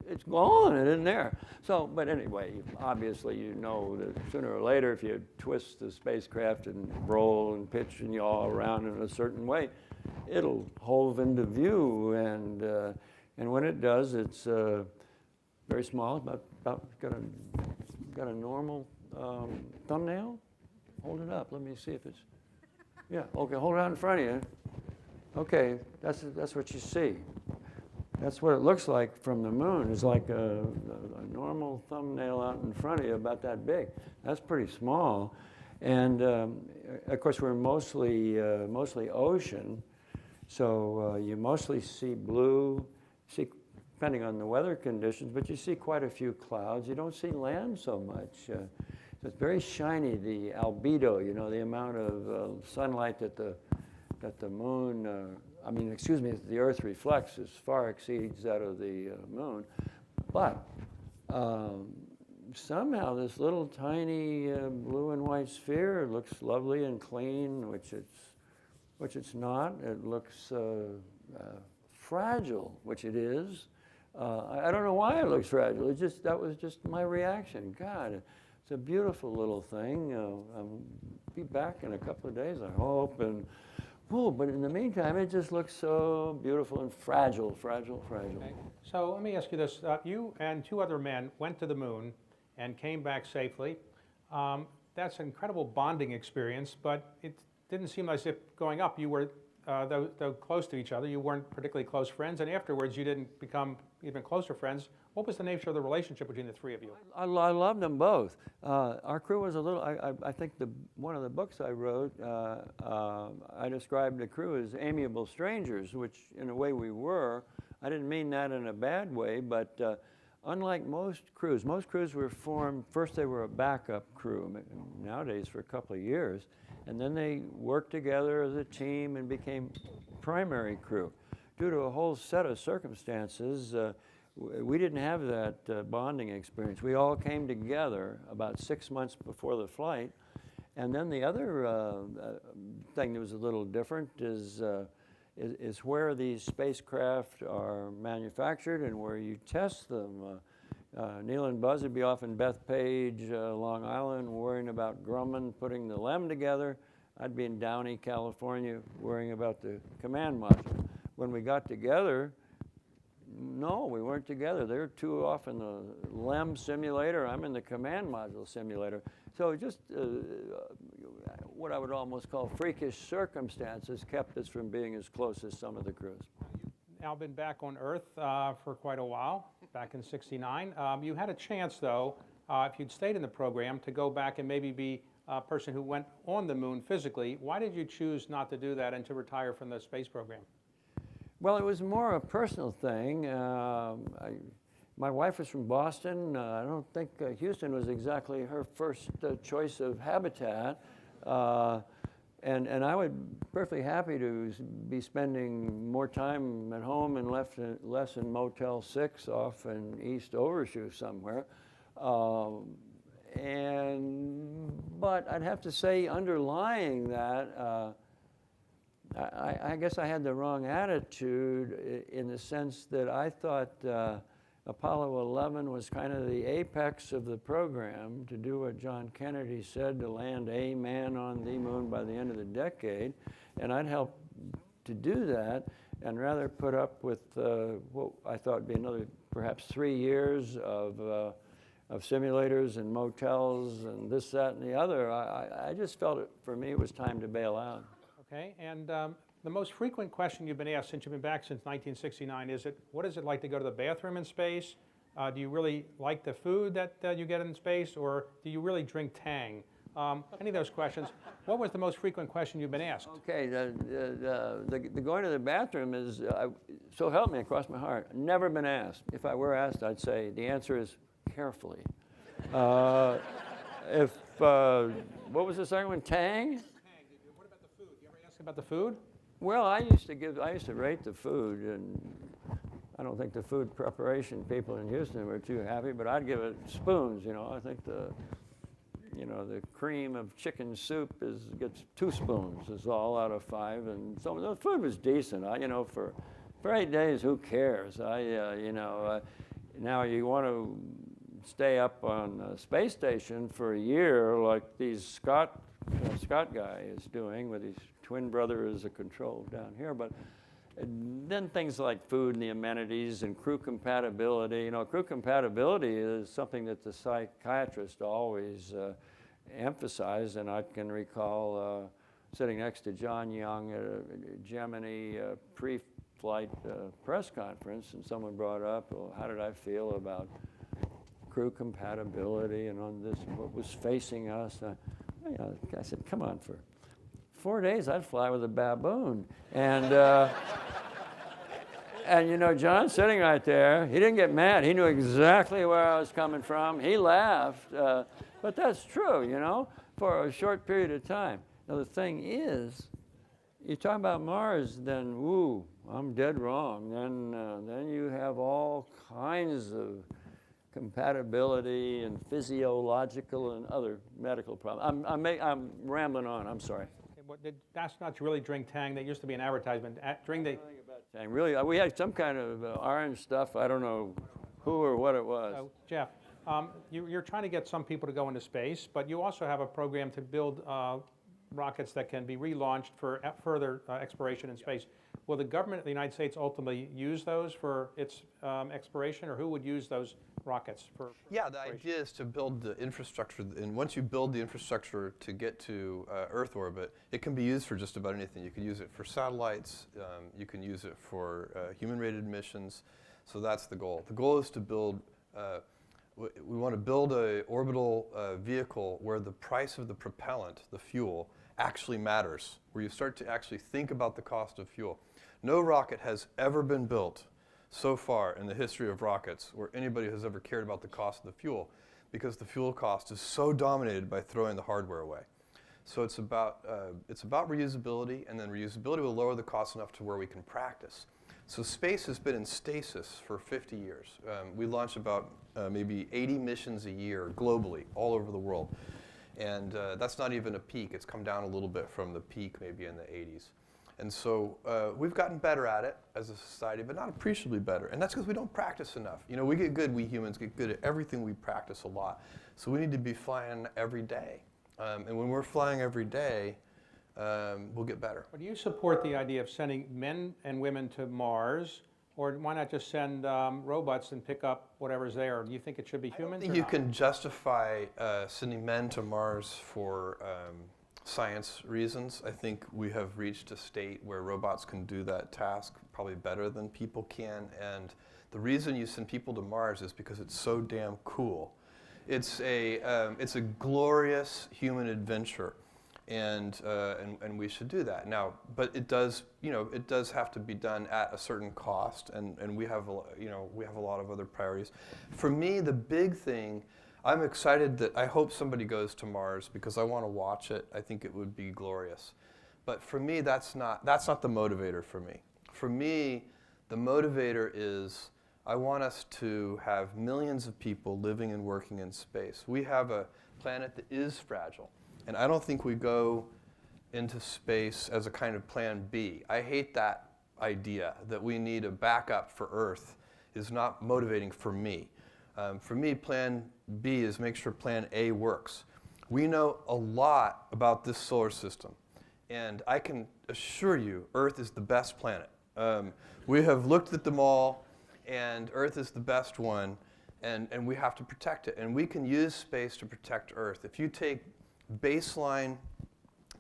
It's gone. It isn't there. So, but anyway, obviously you know that sooner or later, if you twist the spacecraft and roll and pitch and yaw around in a certain way, it'll hove into view. And when it does, it's very small. About got a normal thumbnail. Hold it up. Let me see if it's. Yeah. Okay. Hold it out in front of you. Okay. That's what you see. That's what it looks like from the moon. It's like a normal thumbnail out in front of you, about that big. That's pretty small. And of course, we're mostly ocean, so you mostly see blue, depending on the weather conditions, but you see quite a few clouds. You don't see land so much. So it's very shiny, the albedo, you know, the amount of sunlight that the moon, the Earth reflects far exceeds that of the moon. But somehow this little tiny blue and white sphere looks lovely and clean, which it's not. It looks fragile, which it is. I don't know why it looks fragile. That was just my reaction. God, it's a beautiful little thing. I'll be back in a couple of days, I hope. But in the meantime, it just looks so beautiful and fragile. Okay. So let me ask you this. You and 2 other men went to the moon and came back safely. That's an incredible bonding experience, but it didn't seem as if going up you were, though close to each other, you weren't particularly close friends, and afterwards you didn't become even closer friends. What was the nature of the relationship between the 3 of you? I loved them both. Our crew was a little, I think one of the books I wrote, I described the crew as amiable strangers, which in a way we were. I didn't mean that in a bad way, but unlike most crews were formed, first they were a backup crew, nowadays for a couple of years, and then they worked together as a team and became primary crew. Due to a whole set of circumstances, we didn't have that bonding experience. We all came together about 6 months before the flight. And then the other thing that was a little different is where these spacecraft are manufactured and where you test them. Neil and Buzz would be off in Bethpage, Long Island, worrying about Grumman putting the LEM together. I'd be in Downey, California, worrying about the command module. When we got together, no, we weren't together. They were 2 off in the LEM simulator. I'm in the command module simulator. So just what I would almost call freakish circumstances kept us from being as close as some of the crews. You've now been back on Earth for quite a while, back in '69. You had a chance, though, if you'd stayed in the program, to go back and maybe be a person who went on the moon physically. Why did you choose not to do that and to retire from the space program? Well, it was more a personal thing. My wife was from Boston. I don't think Houston was exactly her first choice of habitat. And I would be perfectly happy to be spending more time at home and less in Motel 6 off in East Overshoe somewhere. But I'd have to say underlying that, I guess I had the wrong attitude in the sense that I thought Apollo 11 was kind of the apex of the program to do what John Kennedy said, to land a man on the moon by the end of the decade. And I'd help to do that, and rather put up with what I thought would be another perhaps 3 years of simulators and motels and this, that, and the other. I just felt it, for me, it was time to bail out. Okay, and the most frequent question you've been asked since you've been back since 1969 is, what is it like to go to the bathroom in space? Do you really like the food that you get in space, or do you really drink Tang? Any of those questions. What was the most frequent question you've been asked? Okay, the going to the bathroom is, so help me across my heart, never been asked. If I were asked, I'd say the answer is carefully. What was the second one, Tang? What about the food? You ever ask about the food? Well, I used to rate the food, and I don't think the food preparation people in Houston were too happy, but I'd give it spoons, you know. I think the cream of chicken soup gets 2 spoons is all out of 5, and so the food was decent. For 8 days, who cares? Now you want to stay up on the space station for a year, like these Scott guy is doing with his twin brother as a control down here, but then things like food and the amenities and crew compatibility. Crew compatibility is something that the psychiatrist always emphasized, and I can recall sitting next to John Young at a Gemini pre-flight press conference, and someone brought up, well, how did I feel about crew compatibility and on this, what was facing us? I said, come on, for 4 days I'd fly with a baboon. And John sitting right there, he didn't get mad. He knew exactly where I was coming from. He laughed, but that's true, for a short period of time. Now the thing is, you talk about Mars, then woo, I'm dead wrong. Then you have all kinds of compatibility and physiological and other medical problems. I'm rambling on. I'm sorry. Astronauts really drink Tang. That used to be an advertisement. Drink the Tang. Really, we had some kind of orange stuff. I don't know who or what it was. Jeff, you're trying to get some people to go into space, but you also have a program to build rockets that can be relaunched for further exploration in space. Will the government of the United States ultimately use those for its exploration, or who would use those rockets for Yeah, the idea is to build the infrastructure, and once you build the infrastructure to get to Earth orbit, it can be used for just about anything. You can use it for satellites, you can use it for human-rated missions, so that's the goal. The goal is to build, we want to build an orbital vehicle where the price of the propellant, the fuel, actually matters, where you start to actually think about the cost of fuel. No rocket has ever been built so far in the history of rockets where anybody has ever cared about the cost of the fuel, because the fuel cost is so dominated by throwing the hardware away. So it's about reusability, and then reusability will lower the cost enough to where we can practice. So space has been in stasis for 50 years. We launch about maybe 80 missions a year globally, all over the world. And that's not even a peak. It's come down a little bit from the peak maybe in the 80s. And so we've gotten better at it as a society, but not appreciably better. And that's because we don't practice enough. We humans get good at everything we practice a lot. So we need to be flying every day. And when we're flying every day, we'll get better. Do you support the idea of sending men and women to Mars, or why not just send robots and pick up whatever's there? Do you think it should be humans? I think you can justify sending men to Mars for science reasons. I think we have reached a state where robots can do that task probably better than people can. And the reason you send people to Mars is because it's so damn cool. It's a glorious human adventure. And we should do that now. But it does have to be done at a certain cost, and we have a lot of other priorities. For me, the big thing, I'm excited that I hope somebody goes to Mars because I want to watch it. I think it would be glorious. But for me, that's not the motivator for me. For me, the motivator is I want us to have millions of people living and working in space. We have a planet that is fragile. And I don't think we go into space as a kind of plan B. I hate that idea that we need a backup for Earth is not motivating for me. For me, plan B is make sure plan A works. We know a lot about this solar system, and I can assure you Earth is the best planet. We have looked at them all, and Earth is the best one, and we have to protect it. And we can use space to protect Earth. If you take baseline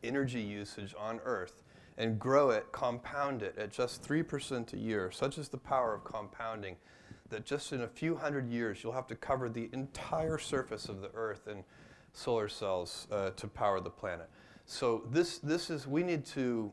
energy usage on Earth and grow it, compound it at just 3% a year, such is the power of compounding, that just in a few hundred years you'll have to cover the entire surface of the Earth in solar cells to power the planet. So we need to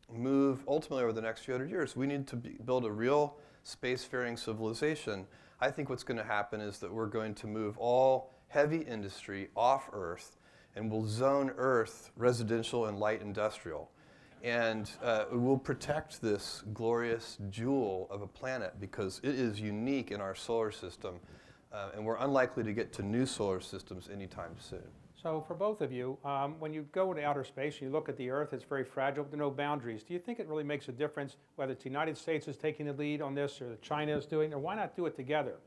move, ultimately over the next few hundred years, we need to build a real spacefaring civilization. I think what's going to happen is that we're going to move all heavy industry off Earth, and we'll zone Earth residential and light industrial. And we'll protect this glorious jewel of a planet because it is unique in our solar system, and we're unlikely to get to new solar systems anytime soon. So for both of you, when you go to outer space, you look at the Earth, it's very fragile, there are no boundaries. Do you think it really makes a difference whether it's the United States is taking the lead on this or China is doing it, or why not do it together?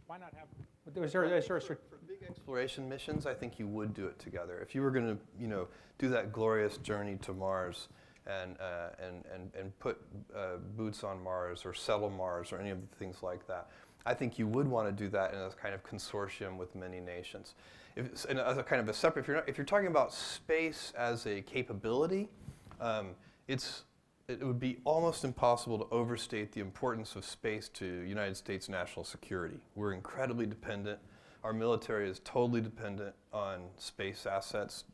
Why not have, For big exploration missions, I think you would do it together. If you were going to, do that glorious journey to Mars and put boots on Mars or settle Mars or any of the things like that, I think you would want to do that in a kind of consortium with many nations. As a kind of a separate, if you're talking about space as a capability, it would be almost impossible to overstate the importance of space to United States national security. We're incredibly dependent. Our military is totally dependent on space assets.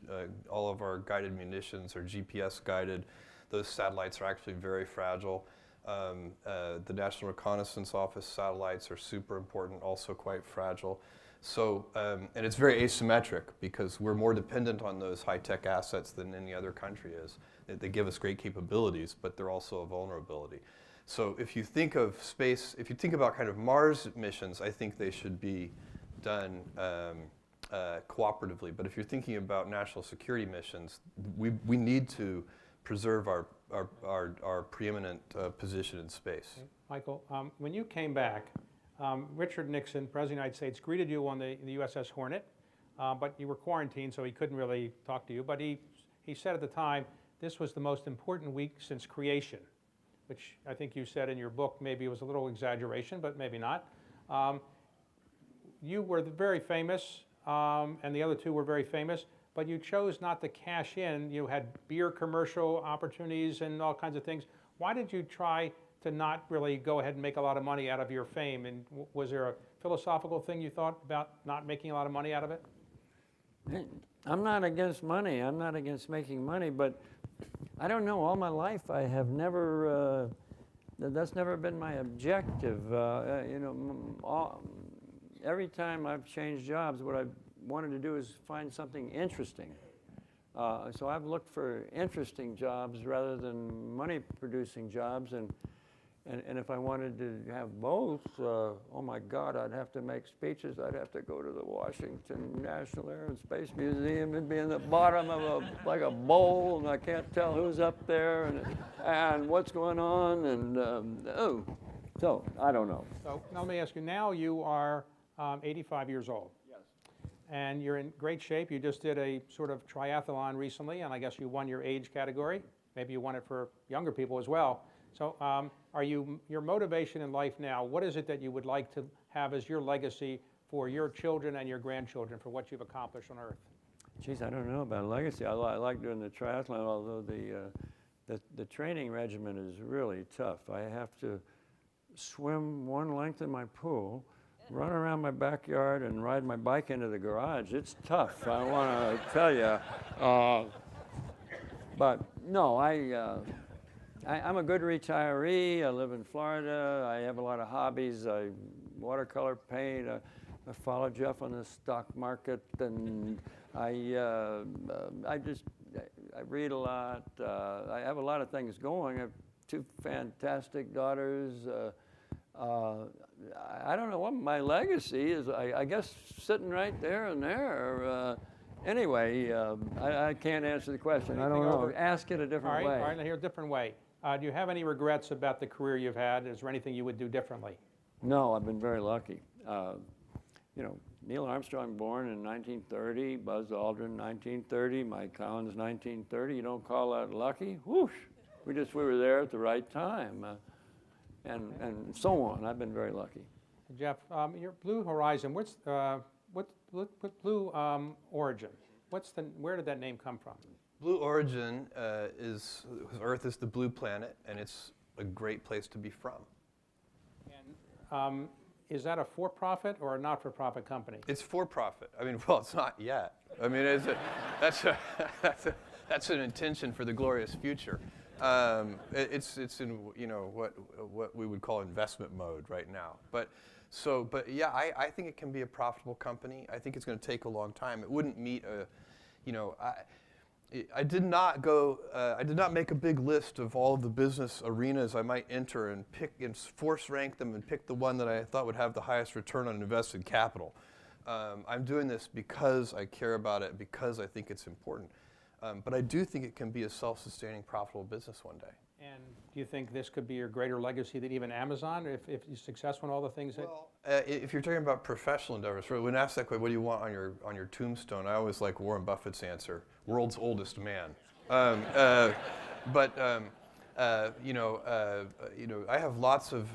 All of our guided munitions are GPS guided. Those satellites are actually very fragile. The National Reconnaissance Office satellites are super important, also quite fragile. So, and it's very asymmetric because we're more dependent on those high-tech assets than any other country is. They give us great capabilities, but they're also a vulnerability. So if you think of space, if you think about kind of Mars missions, I think they should be done cooperatively. But if you're thinking about national security missions, we need to preserve our preeminent position in space. Okay. Michael, when you came back, Richard Nixon, President of the United States, greeted you on the USS Hornet, but you were quarantined, so he couldn't really talk to you. But he said at the time, this was the most important week since creation, which I think you said in your book maybe it was a little exaggeration, but maybe not. You were very famous, and the other two were very famous, but you chose not to cash in. You had beer commercial opportunities and all kinds of things. Why did you try to not really go ahead and make a lot of money out of your fame? And was there a philosophical thing you thought about not making a lot of money out of it? I'm not against money. I'm not against making money, but I don't know. All my life, I have never. That's never been my objective. Every time I've changed jobs, what I wanted to do is find something interesting. So I've looked for interesting jobs rather than money-producing jobs, and if I wanted to have both, oh my God, I'd have to make speeches. I'd have to go to the Washington National Air and Space Museum and be in the bottom of like a bowl, and I can't tell who's up there and what's going on, and so I don't know. So now let me ask you, now you are 85 years old. Yes. And you're in great shape. You just did a sort of triathlon recently, and I guess you won your age category. Maybe you won it for younger people as well. So your motivation in life now, what is it that you would like to have as your legacy for your children and your grandchildren for what you've accomplished on Earth? Geez, I don't know about legacy. I like doing the triathlon, although the training regimen is really tough. I have to swim one length in my pool, run around my backyard, and ride my bike into the garage. It's tough, I want to tell you. But no, I'm a good retiree. I live in Florida. I have a lot of hobbies. I watercolor paint. I follow Jeff on the stock market, and I read a lot. I have a lot of things going. I have two fantastic daughters. I don't know what my legacy is. I guess sitting right there and there. Anyway, I can't answer the question. I don't know. Ask it a different way. All right, now here's a different way. Do you have any regrets about the career you've had? Is there anything you would do differently? No, I've been very lucky. You know, Neil Armstrong born in 1930, Buzz Aldrin 1930, Mike Collins 1930. You don't call that lucky? Whoosh! We were there at the right time, and so on. I've been very lucky. Jeff, your Blue Horizon, what's Blue Origin? Where did that name come from? Blue Origin Earth is the blue planet, and it's a great place to be from. And is that a for-profit or a not-for-profit company? It's for-profit. I mean, well, it's not yet. I mean, that's an intention for the glorious future. It's in what we would call investment mode right now. But yeah, I think it can be a profitable company. I think it's going to take a long time. It wouldn't meet a, I did not make a big list of all of the business arenas I might enter and pick and force rank them and pick the one that I thought would have the highest return on invested capital. I'm doing this because I care about it, because I think it's important. But I do think it can be a self-sustaining, profitable business one day. And do you think this could be your greater legacy than even Amazon, if you're successful in all the things that? Well, if you're talking about professional endeavors, when asked that question, what do you want on your tombstone? I always like Warren Buffett's answer: world's oldest man. I have lots of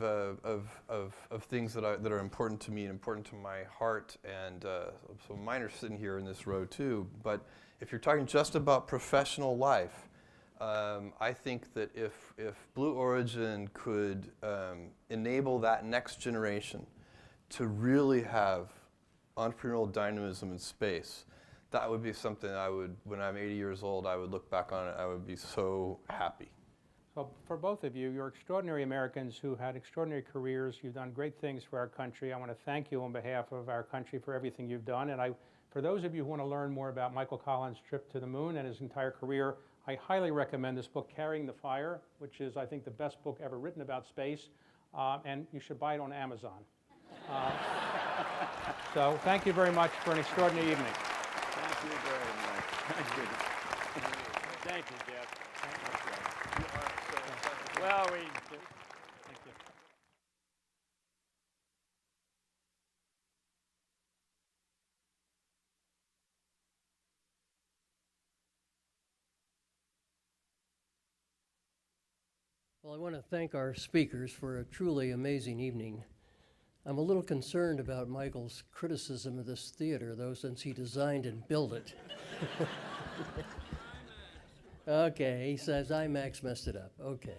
things that are important to me and important to my heart, and so mine are sitting here in this row too. But if you're talking just about professional life, I think that if Blue Origin could enable that next generation to really have entrepreneurial dynamism in space, that would be something when I'm 80 years old, I would look back on it, I would be so happy. So for both of you, you're extraordinary Americans who had extraordinary careers. You've done great things for our country. I want to thank you on behalf of our country for everything you've done. And for those of you who want to learn more about Michael Collins' trip to the moon and his entire career, I highly recommend this book, Carrying the Fire, which is, I think, the best book ever written about space, and you should buy it on Amazon. So thank you very much for an extraordinary evening. Thank you very much. Thank you. Thank you, Jeff. Well, Thank you. Well, I want to thank our speakers for a truly amazing evening. I'm a little concerned about Michael's criticism of this theater, though, since he designed and built it. Okay, he says IMAX messed it up. Okay.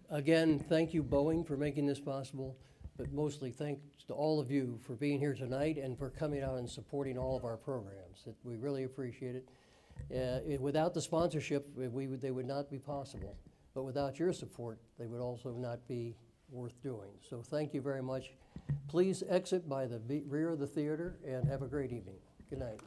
Again, thank you, Boeing, for making this possible, but mostly thanks to all of you for being here tonight and for coming out and supporting all of our programs. We really appreciate it. Without the sponsorship, they would not be possible. But without your support, they would also not be worth doing. So thank you very much. Please exit by the rear of the theater and have a great evening. Good night.